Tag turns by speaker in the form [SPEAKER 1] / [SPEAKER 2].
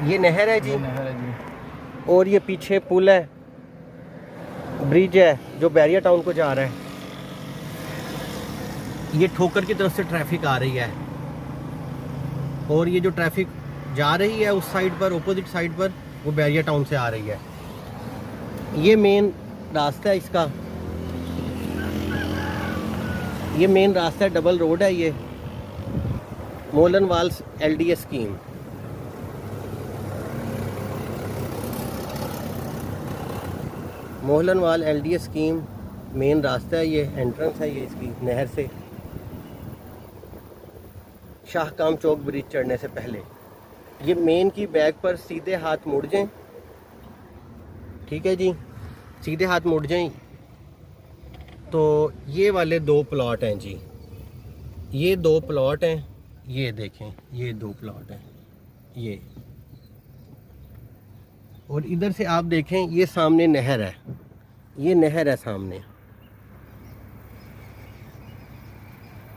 [SPEAKER 1] ये नहर है जी,
[SPEAKER 2] ये नहर है जी।
[SPEAKER 1] और ये पीछे पुल है, ब्रिज है जो बैरिया टाउन को जा रहा है। ये ठोकर की तरफ से ट्रैफिक आ रही है, और ये जो ट्रैफिक जा रही है उस साइड पर, अपोजिट साइड पर, वो बैरिया टाउन से आ रही है। ये मेन रास्ता है इसका, ये मेन रास्ता है, डबल रोड है ये, मोहलनवाल LDA स्कीम। मोहलनवाल LDA स्कीम मेन रास्ता है, ये एंट्रेंस है ये इसकी नहर से, शाहकाम चौक ब्रिज चढ़ने से पहले। ये मेन की बैक पर सीधे हाथ मुड़ जाएं, ठीक है जी, सीधे हाथ मुड़ जाएं तो ये वाले 2 प्लॉट हैं जी, ये 2 प्लॉट हैं, ये देखें, ये 2 प्लॉट हैं ये। और इधर से आप देखें, ये सामने नहर है, ये नहर है सामने।